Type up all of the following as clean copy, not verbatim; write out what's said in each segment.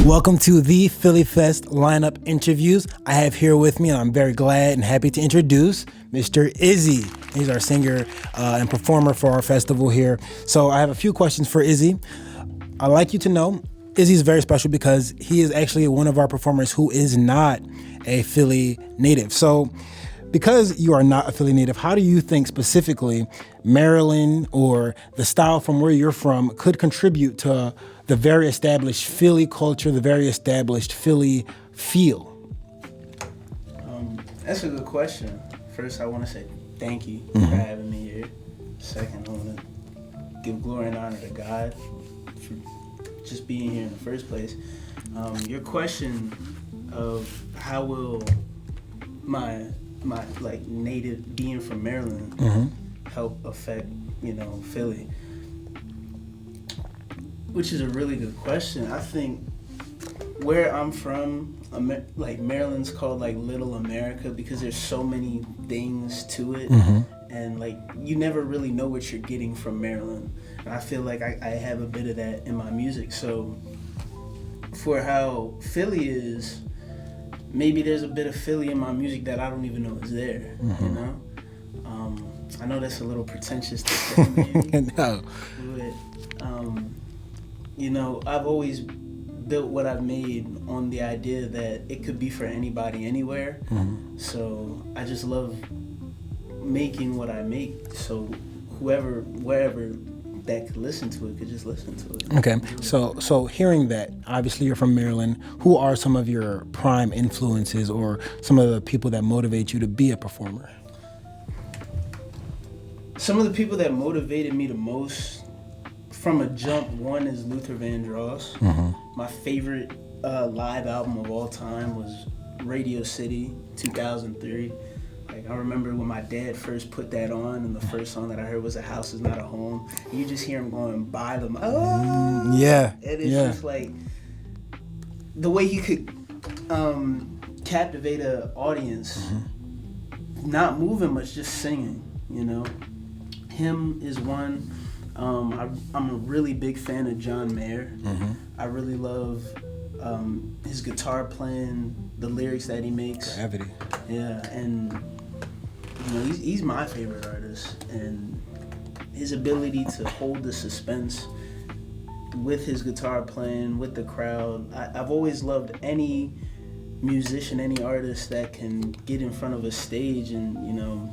Welcome to the Philly Fest lineup interviews. I have here with me, and I'm very glad and happy to introduce Mr. Izzy. He's our singer and performer for our festival here. So I have a few questions for Izzy. I'd like you to know Izzy's very special because he is actually one of our performers who is not a Philly native. So because you are not a Philly native, how do you think specifically Maryland or the style from where you're from could contribute to the very established Philly culture, the very established Philly feel? That's a good question. First, I want to say thank you for having me here. Second, I want to give glory and honor to God for just being here in the first place. Your question of how will my like native being from Maryland help affect, Philly? Which is a really good question. I think where I'm from, like Maryland's called like Little America because there's so many things to it, and like you never really know what you're getting from Maryland. And I feel like I have a bit of that in my music. So for how Philly is, maybe there's a bit of Philly in my music that I don't even know is there. I know that's a little pretentious to say, maybe. No. But I've always built what I've made on the idea that it could be for anybody, anywhere. So I just love making what I make. So whoever, wherever that could listen to it could just listen to it. Okay, so hearing that, obviously you're from Maryland. Who are some of your prime influences or some of the people that motivate you to be a performer? Some of the people that motivated me the most from a jump, one is Luther Vandross. My favorite live album of all time was Radio City, 2003. Like, I remember when my dad first put that on, and the first song that I heard was "A House Is Not a Home." You just hear him going by them. Oh, yeah. And it's just like the way he could captivate an audience, not moving much, just singing. Him is one. I'm a really big fan of John Mayer. I really love his guitar playing, the lyrics that he makes. Gravity. Yeah, and he's my favorite artist, and his ability to hold the suspense with his guitar playing, with the crowd. I've always loved any musician, any artist that can get in front of a stage and,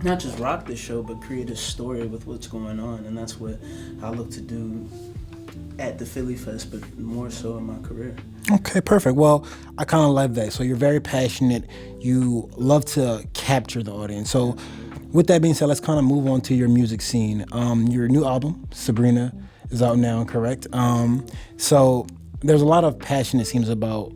not just rock the show, but create a story with what's going on. And that's what I look to do at the Philly Fest, but more so in my career. Okay, perfect. Well, I kind of love that. So you're very passionate. You love to capture the audience. So with that being said, let's kind of move on to your music scene. Your new album, Sabrina, is out now, correct? So there's a lot of passion, it seems, about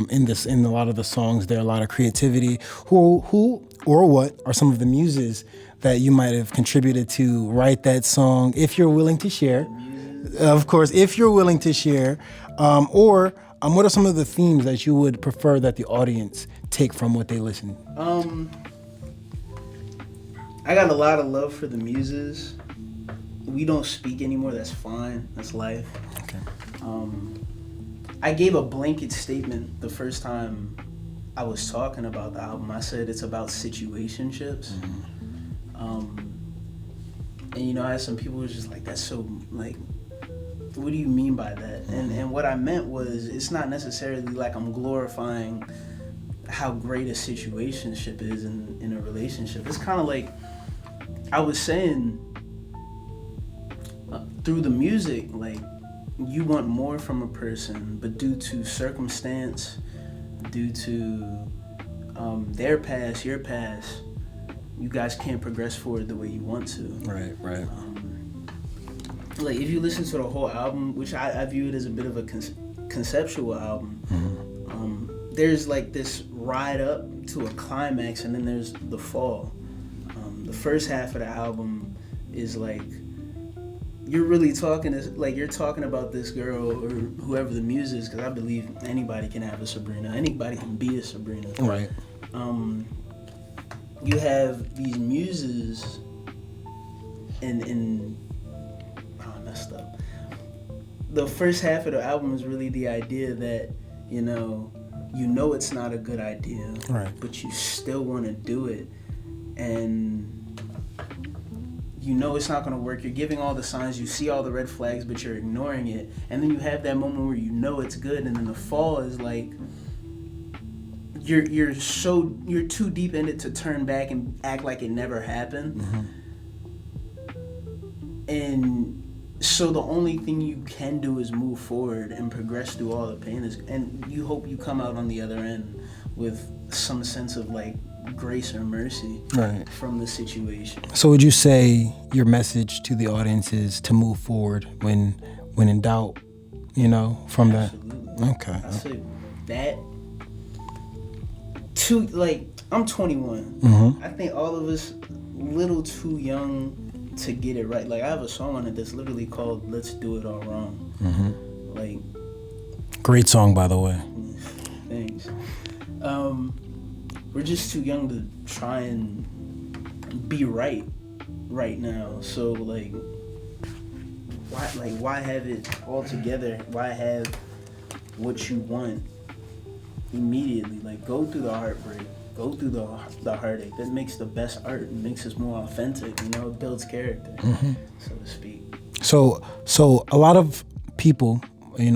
in a lot of the songs. There are a lot of creativity. Who or what are some of the muses that you might have contributed to write that song, if you're willing to share? Of course, if you're willing to share. Or what are some of the themes that you would prefer that the audience take from what they listen? I got a lot of love for the muses. We don't speak anymore. That's fine. That's life. Okay. I gave a blanket statement the first time I was talking about the album. I said it's about situationships. And I had some people who was just like, that's so, like, what do you mean by that? And what I meant was, it's not necessarily like I'm glorifying how great a situationship is in a relationship. It's kind of like I was saying through the music, like, you want more from a person, but due to circumstance, due to their past, your past, you guys can't progress forward the way you want to. Right. Like, if you listen to the whole album, which I view it as a bit of a conceptual album, there's like this ride up to a climax, and then there's the fall. The first half of the album is like, you're really talking about this girl or whoever the muse is, because I believe anybody can have a Sabrina. Anybody can be a Sabrina. Right. You have these muses, and I messed up. the first half of the album is really the idea that, you know it's not a good idea, right? But you still want to do it, and you know it's not going to work. You're giving all the signs, you see all the red flags, but you're ignoring it. And then you have that moment where you know it's good, and then the fall is like you're too deep in it to turn back and act like it never happened. And so the only thing you can do is move forward and progress through all the pain, and you hope you come out on the other end with some sense of like grace or mercy, right, from the situation. So would you say your message to the audience is to move forward when in doubt, from Absolutely. that? Okay. I say that I'm 21. Mm-hmm. I think all of us little too young to get it right. Like, I have a song on it that's literally called "Let's Do It All Wrong." Mm-hmm. Like, great song, by the way. Thanks. We're just too young to try and be right now. So why have it all together? Why have what you want immediately? Like, go through the heartbreak, go through the heartache. That makes the best art and makes us more authentic. It builds character, so to speak. So a lot of people,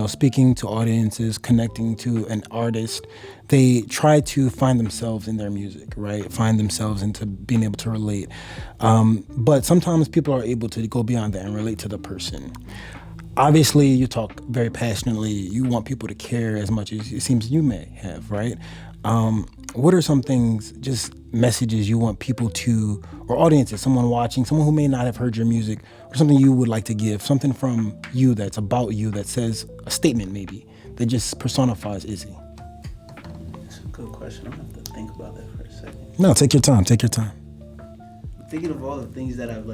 speaking to audiences, connecting to an artist, they try to find themselves in their music, right? Find themselves into being able to relate. But sometimes people are able to go beyond that and relate to the person. Obviously, you talk very passionately. You want people to care as much as it seems you may have, right? What are some things, just messages you want people to, or audiences, someone watching, someone who may not have heard your music, or something you would like to give, something from you that's about you, that says a statement maybe, that just personifies Izzy? That's a good question. I'm going to have to think about that for a second. No, take your time. I'm thinking of all the things that I've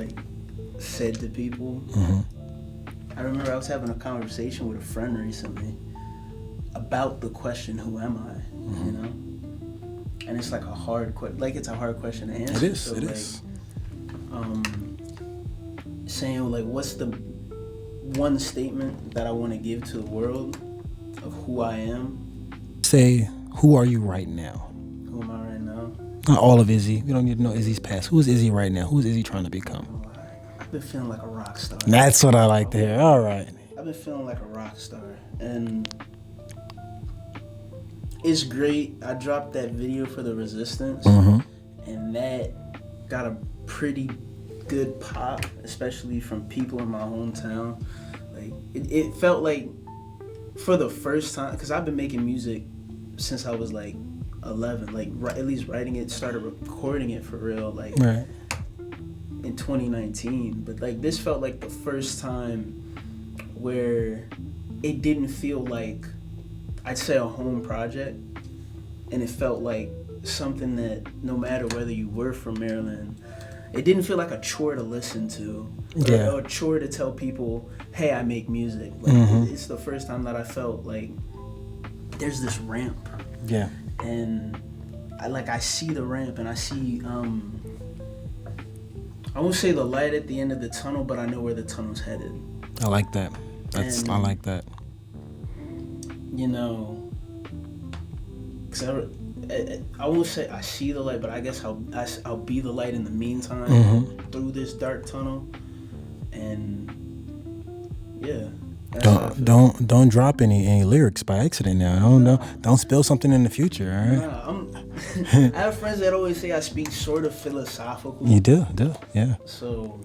said to people. I remember I was having a conversation with a friend recently about the question, who am I? And it's like a hard question. It's a hard question to answer. It is. Saying what's the one statement that I want to give to the world of who I am? Say, who are you right now? Who am I right now? Not all of Izzy. We don't need to know Izzy's past. Who is Izzy right now? Who is Izzy trying to become? I've been feeling like a rock star. That's what I like to hear. All right. I've been feeling like a rock star, and it's great. I dropped that video for the Resistance, and that got a pretty good pop, especially from people in my hometown. It felt like, for the first time, because I've been making music since I was 11, at least writing it, started recording it for real, right, in 2019. But this felt like the first time where it didn't feel like, I'd say, a home project, and it felt like something that, no matter whether you were from Maryland, it didn't feel like a chore to listen to, or a chore to tell people, hey, I make music. It's the first time that I felt like there's this ramp, and I see the ramp, and I see I won't say the light at the end of the tunnel, but I know where the tunnel's headed. I like that. I like that. Because I won't say I see the light, but I guess I'll be the light in the meantime, through this dark tunnel. And yeah. Don't drop any lyrics by accident now. Don't spill something in the future, all right? I have friends that always say I speak sort of philosophical. You do, yeah. So,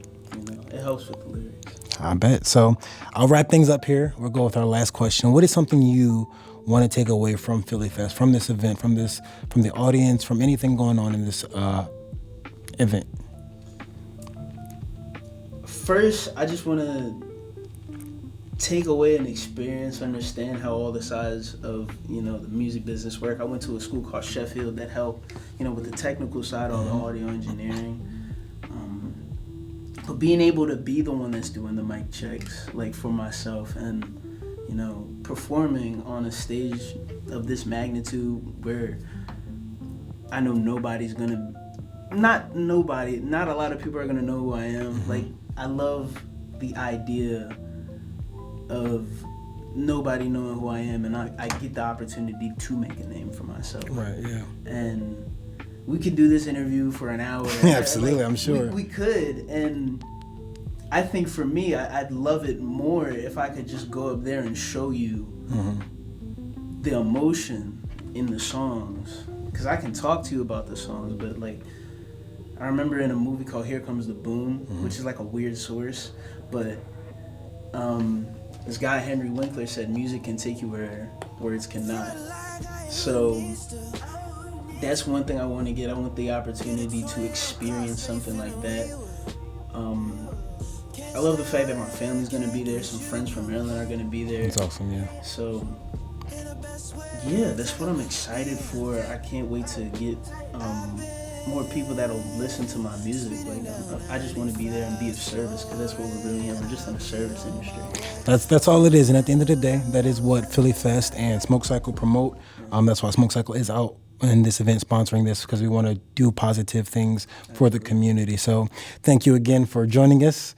it helps with the lyrics. I bet. So I'll wrap things up here. We'll go with our last question. What is something you want to take away from Philly Fest, from this event, from the audience, from anything going on in this event? First, I just want to take away an experience, understand how all the sides of the music business work. I went to a school called Sheffield that helped with the technical side, all the audio engineering, but being able to be the one that's doing the mic checks, for myself, and performing on a stage of this magnitude where I know not a lot of people are gonna know who I am. I love the idea of nobody knowing who I am, and I get the opportunity to make a name for myself. Right. Yeah. And we could do this interview for an hour. Absolutely, I'm sure. We could, and I think for me, I'd love it more if I could just go up there and show you the emotion in the songs. Because I can talk to you about the songs, but like, I remember in a movie called Here Comes the Boom, which is like a weird source, but this guy Henry Winkler said music can take you where words cannot. So that's one thing I want to get. I want the opportunity to experience something like that. I love the fact that my family's gonna be there. Some friends from Maryland are gonna be there. It's awesome. Yeah. So yeah, that's what I'm excited for. I can't wait to get more people that'll listen to my music. Like I just want to be there and be of service, because that's what we're really in. We're just in the service industry. That's all it is. And at the end of the day, that is what Philly Fest and Smoke Cycle promote. That's why Smoke Cycle is out in this event sponsoring this, because we want to do positive things for the community. So thank you again for joining us.